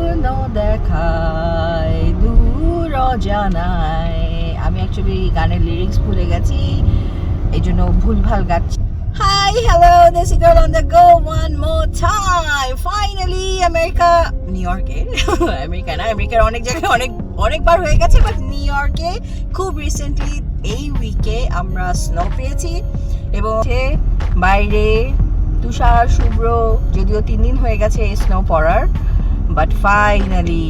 স্বপ্ন দেখায় দূর অজানায়। আমি অ্যাকচুয়ালি গানের লিরিক্স ভুলে গেছি, এই জন্য ভুলভাল গাচ্ছি। হাই হ্যালো, দেশি girl on the go one more time. Finally America, new ইয়র্কে আমেরিকা না, আমেরিকার অনেক জায়গায় অনেকবার হয়ে গেছে, বাট নিউ ইয়র্কে খুব রিসেন্টলি এই উইকে আমরা স্নো পেয়েছি এবং বাইরে তুষার শুভ্র, যদিও 3 দিন হয়ে গেছে এই স্নো পড়ার, বাট ফাইনালি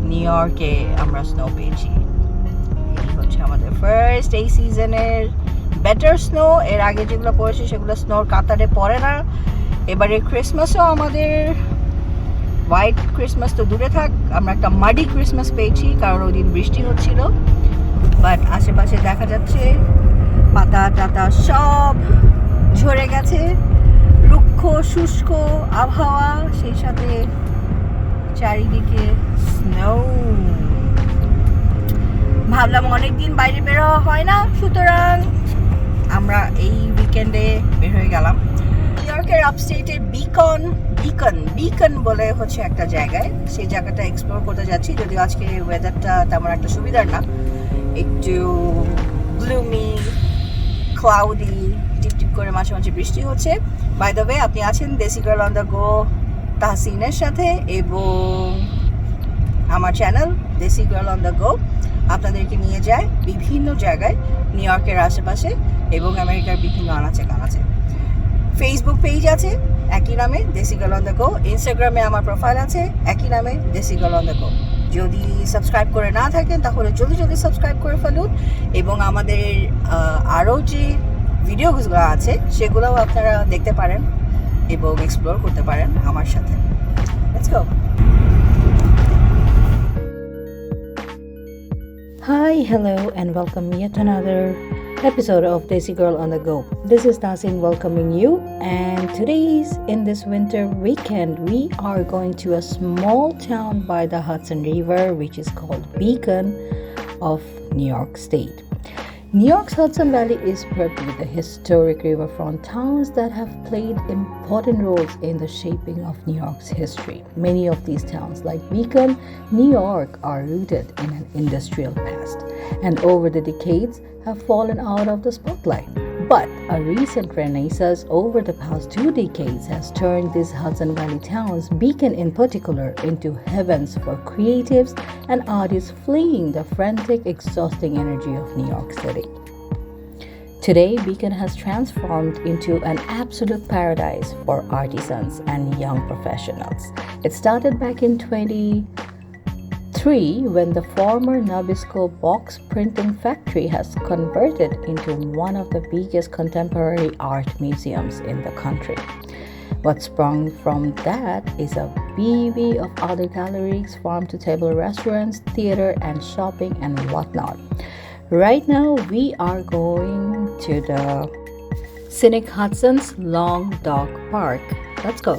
নিউ ইয়র্কে আমরা স্নো পেয়েছি। এই হচ্ছে আমাদের ফার্স্ট এই সিজনের বেটার স্নো। এর আগে যেগুলো পড়েছে সেগুলো স্নোর কাতারে পড়ে না। এবারে ক্রিসমাসও আমাদের, হোয়াইট ক্রিসমাস তো দূরে থাক, আমরা একটা মাডি ক্রিসমাস পেয়েছি কারণ ওই দিন বৃষ্টি হচ্ছিল। বাট আশেপাশে দেখা যাচ্ছে পাতা টাতা সব ঝরে গেছে, রুক্ষ শুষ্ক আবহাওয়া, সেই সাথে চারিদিকে স্নো। ভাবলাম অনেকদিন বাইরে বের হওয়া হয় না, সুতরাং আমরা এই উইকেন্ডে বের হয়ে গেলাম নিউ ইয়র্কের আপস্টেটের বিকন বলে হচ্ছে একটা জায়গায়। সেই জায়গাটা এক্সপ্লোর করতে যাচ্ছি, যদিও আজকে ওয়েদারটা তেমন একটা সুবিধার না, একটু গ্লুমি ক্লাউডি, টিপটিপ করে মাঝে মাঝে বৃষ্টি হচ্ছে। বাই দ্য ওয়ে, আপনি আছেন দেশি গার্ল অন দ্য গো তাহসিনের সাথে এবং আমার চ্যানেল দেশি গার্ল অন দ্য গো আপনাদেরকে নিয়ে যায় বিভিন্ন জায়গায় নিউ ইয়র্কের আশেপাশে এবং আমেরিকার বিভিন্ন আনাচে কানাচে। ফেসবুক পেজ আছে একই নামে দেশি গার্ল অন দ্য গো, ইনস্টাগ্রামে আমার প্রোফাইল আছে একই নামে দেশি গার্ল অন দ্য গো। যদি সাবস্ক্রাইব করে না থাকেন তাহলে জলদি সাবস্ক্রাইব করে ফেলুন এবং আমাদের আরও যে ভিডিওগুলো আছে সেগুলোও আপনারা দেখতে পারেন এবং এক্সপ্লোর করতে পারেন আমার সাথে। Let's go. Hi, hello, and welcome yet another episode of Desi Girl on the Go. This is Nasin welcoming you, and today's in this winter weekend we are going to a small town by the Hudson River, which is called Beacon of New York State. New York's Hudson Valley is spread with the historic riverfront towns that have played important roles in the shaping of New York's history. Many of these towns, like Beacon, New York, are rooted in an industrial past and over the decades have fallen out of the spotlight. But a recent renaissance over the past 2 decades has turned these Hudson Valley towns, Beacon in particular, into heavens for creatives and artists fleeing the frantic, exhausting energy of New York City. Today, Beacon has transformed into an absolute paradise for artisans and young professionals. It started back in 2003 when the former Nabisco box printing factory has converted into one of the biggest contemporary art museums in the country. What sprung from that is a bevy of other galleries, farm-to-table restaurants, theater and shopping and whatnot. Right now, we are going to the scenic Hudson's Long Dock Park. Let's go.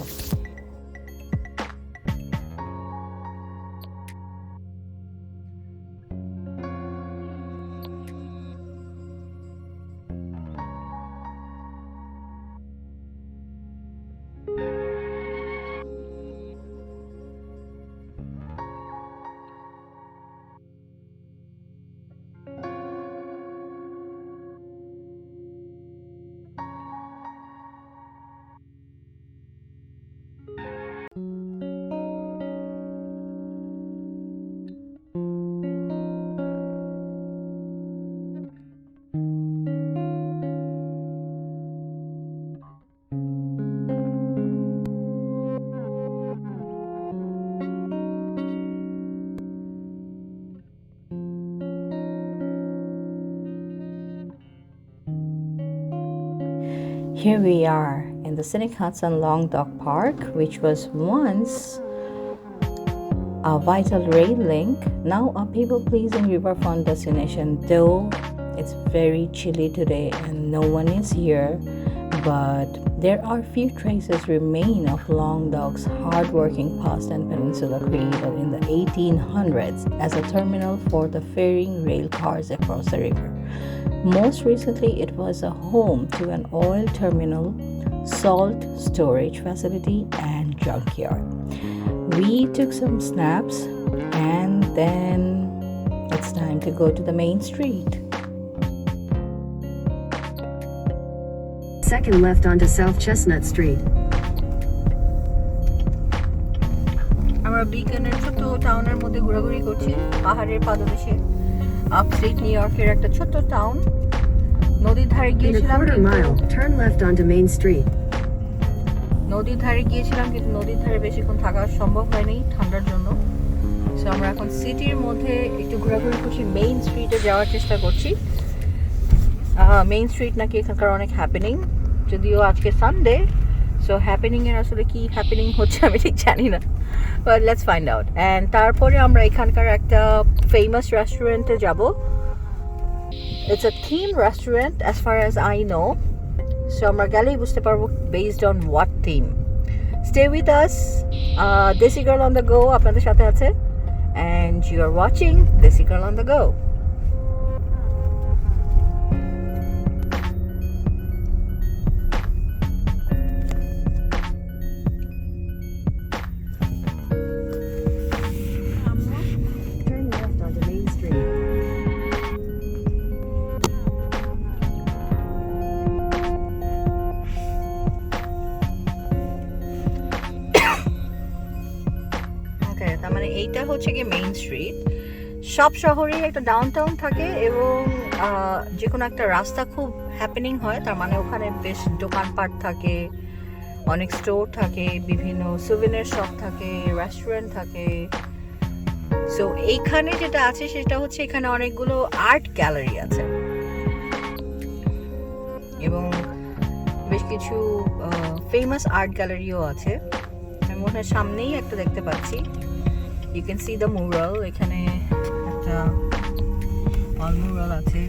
Here we are in the scenic Hudson Long Dock Park, which was once a vital rail link, now a people-pleasing riverfront destination. Though it's very chilly today and no one is here, but there are few traces remain of Long Dock's hard-working past and peninsula created in the 1800s as a terminal for the ferrying rail cars across the river. Most recently, it was a home to an oil terminal, salt storage facility, and junkyard. We took some snaps and then it's time to go to the main street. Second left onto South Chestnut Street. আমরা বিকানের ছোট টাউনের মধ্যে ঘোরাঘুরি করছি পাহাড়ের পাদদেশে upstate new ইয়র্কের একটা ছোট টাউন নদীর ধারে In a গিয়েছিলাম quarter mile, turn left onto Main Street. নদীর ধারে গিয়েছিলাম কিন্তু নদীর ধারে বেশিক্ষণ থাকা সম্ভব হয়নি ঠান্ডার জন্য সো আমরা এখন সিটির মধ্যে একটু ঘোরাঘুরি করছি মেইন স্ট্রিটে যাওয়ার চেষ্টা করছি মেইন স্ট্রিট নাকি এখানকার অনেক হ্যাপেনিং যদিও আজকে সানডে সো হ্যাপেনিং এর আসলে কি হ্যাপেনিং হচ্ছে আমি ঠিক জানি না but let's find out and তারপরে আমরা এখানকার একটা ফেমাস রেস্টুরেন্টে যাব it's a theme restaurant as far as I know so আমরা গেলেই বুঝতে পারবো based on what theme stay with us দেশি গার্ল অন দ্য গো আপনাদের সাথে আছে অ্যান্ড ইউ আর ওয়াচিং দেশি girl on the go Turn left onto Main Street. ওকে তার মানে এইটা হচ্ছে কি মেইন স্ট্রিট সব শহরেই একটা ডাউনটাউন থাকে এবং যে কোনো একটা রাস্তা খুব হ্যাপেনিং হয় তার মানে ওখানে বেশ দোকানপাট থাকে অনেক স্টোর থাকে বিভিন্ন সুভিনিয়ার শপ থাকে রেস্টুরেন্ট থাকে সো এইখানে যেটা আছে সেটা হচ্ছে এখানে অনেকগুলো আর্ট গ্যালারি আছে এবং বেশ কিছু ফেমাস আর্ট গ্যালারিও আছে আমি মনে হয় সামনেই একটা দেখতে পাচ্ছি you can see the mural এখানে একটা ওয়াল মুরাল আছে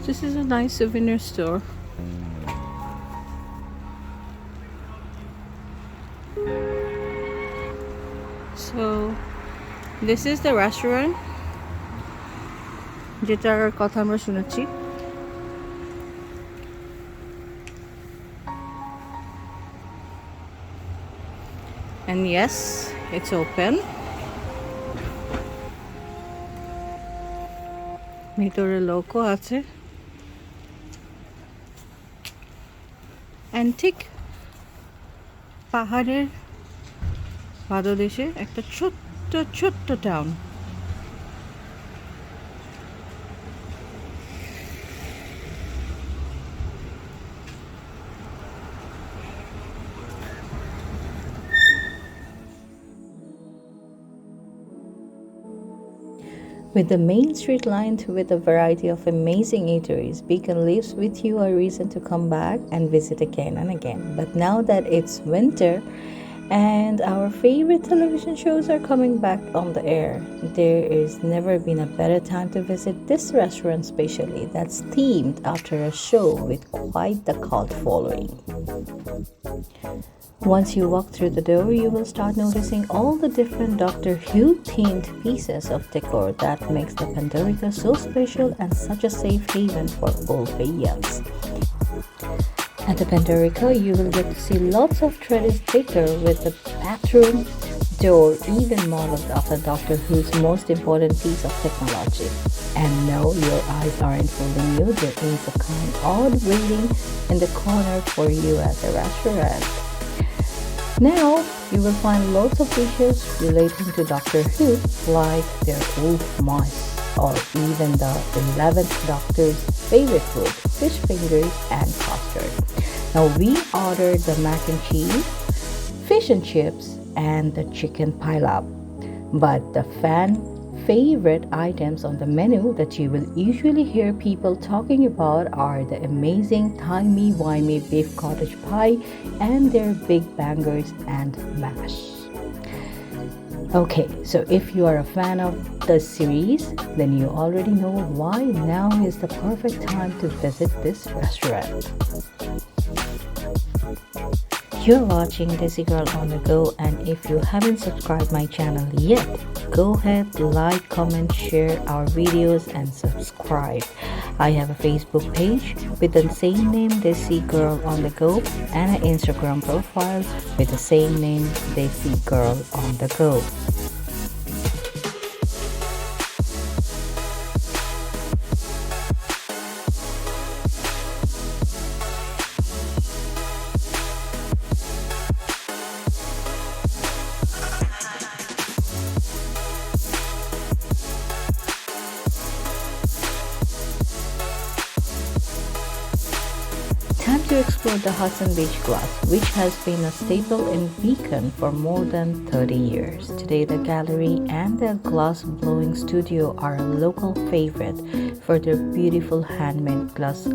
This is a nice souvenir store. So, this is the restaurant. যেটার কথা আমরা শুনেছি and yes, it's open. ভিতরে লোকও আছে and ঠিক পাহাড়ের পাদদেশে একটা ছোট্ট ছোট্ট town With the main street lined with a variety of amazing eateries, Beacon leaves with you a reason to come back and visit again and again. But now that it's winter and our favorite television shows are coming back on the air, there is never been a better time to visit this restaurant, especially that's themed after a show with quite the cult following. Once you walk through the door, you will start noticing all the different Doctor Who themed pieces of decor that makes the Pandorica so special and such a safe haven for all fans. At the Pandorica, you will get to see lots of trellis decor with the bathroom door even modeled after Doctor Who's most important piece of technology. And no, your eyes aren't fooling you. There is a kind odd reading in the corner for you at the restaurant. Now, you will find lots of dishes relating to Doctor Who, like their wolf mice, or even the 11th Doctor's favorite food, fish fingers and custard. Now, we ordered the mac and cheese, fish and chips, and the chicken pilaf. But the fan favorite items on the menu that you will usually hear people talking about are the amazing timey-wimey beef cottage pie and their big bangers and mash. Okay, so if you are a fan of the series, then you already know why now is the perfect time to visit this restaurant. You're watching Desi Girl on the Go, and if you haven't subscribed my channel yet, go ahead, like, comment, share our videos and subscribe. I have a Facebook page with the same name, Desi Girl on the Go, and an Instagram profile with the same name, Desi Girl on the Go. Time to explore the Hudson Beach Glass, which has been a staple in Beacon for more than 30 years. Today, the gallery and the glass blowing studio are a local favorite for their beautiful handmade glass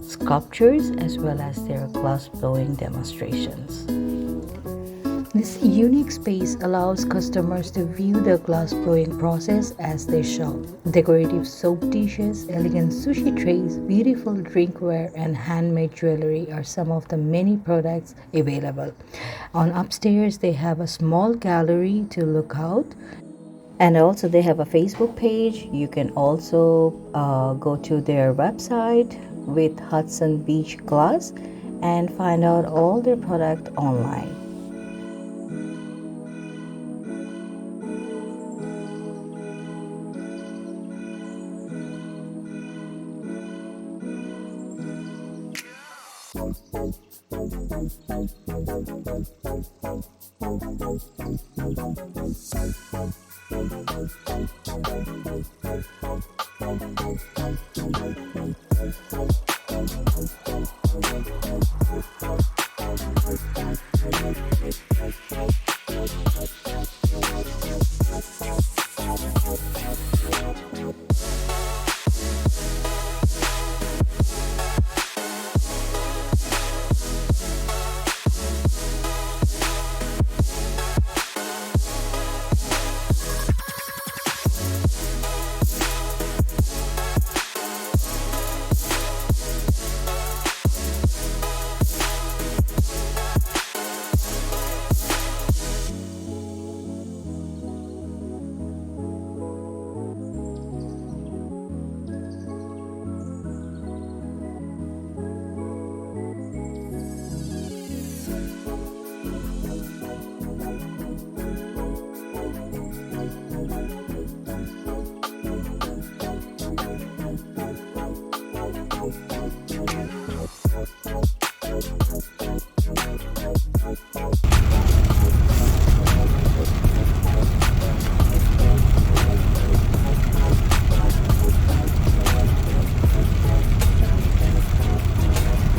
sculptures as well as their glass blowing demonstrations. This unique space allows customers to view the glass blowing process as they shop. Decorative soap dishes, elegant sushi trays, beautiful drinkware, and handmade jewelry are some of the many products available. On upstairs, they have a small gallery to look out. And also they have a Facebook page. You can also go to their website with Hudson Beach Glass and find out all their product online.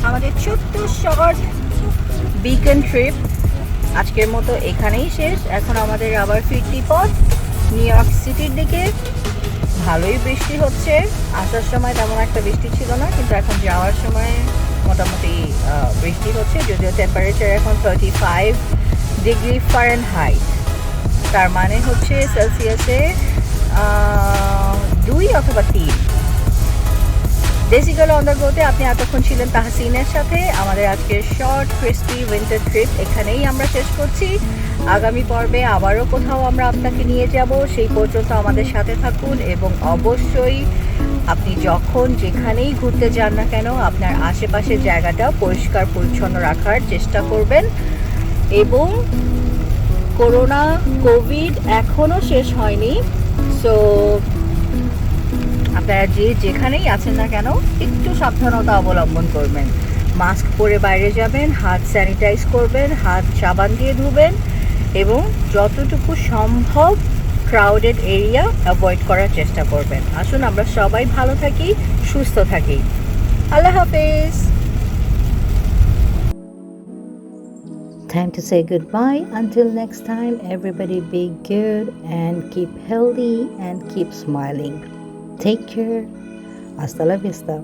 আমাদের ছোট্ট short Beacon trip আজকের মতো এখানেই শেষ। এখন আমাদের আবার ফিরতি পথ নিউ ইয়র্ক সিটির দিকে। ভালোই বৃষ্টি হচ্ছে, আসার সময় তেমন একটা বৃষ্টি ছিল না, কিন্তু এখন যাওয়ার সময় মোটামুটি বৃষ্টি হচ্ছে। যদিও টেম্পারেচার এখন 35 ডিগ্রি ফারেনহাইট, তার মানে হচ্ছে সেলসিয়াসে 2 অথবা 3। দেশি গার্ল অন দ্য গোতে আপনি এতক্ষণ ছিলেন তাহসিনের সাথে। আমাদের আজকের শর্ট ক্রিস্পি উইন্টার ট্রিপ এখানেই আমরা শেষ করছি। আগামী পর্বে আবারও কোথাও আমরা আপনাকে নিয়ে যাব, সেই পর্যন্ত আমাদের সাথে থাকুন এবং অবশ্যই আপনি যখন যেখানেই ঘুরতে যান না কেন আপনার আশেপাশের জায়গাটা পরিষ্কার পরিচ্ছন্ন রাখার চেষ্টা করবেন। এবং করোনা কোভিড এখনও শেষ হয়নি, সো আপনারা যেখানেই আছেন না কেন একটু সাবধানতা অবলম্বন করবেন। মাস্ক পরে বাইরে যাবেন, হাত স্যানিটাইজ করবেন, হাত সাবান দিয়ে ধুবেন এবং যতটুকু সম্ভব ক্রাউডেড এরিয়া অ্যাভয়েড করার চেষ্টা করবেন। আসুন আমরা সবাই ভালো থাকি, সুস্থ থাকি। আল্লাহ হাফেজ। Time to say goodbye. Until next time, everybody be good and keep healthy and keep smiling. Take care. Hasta la vista.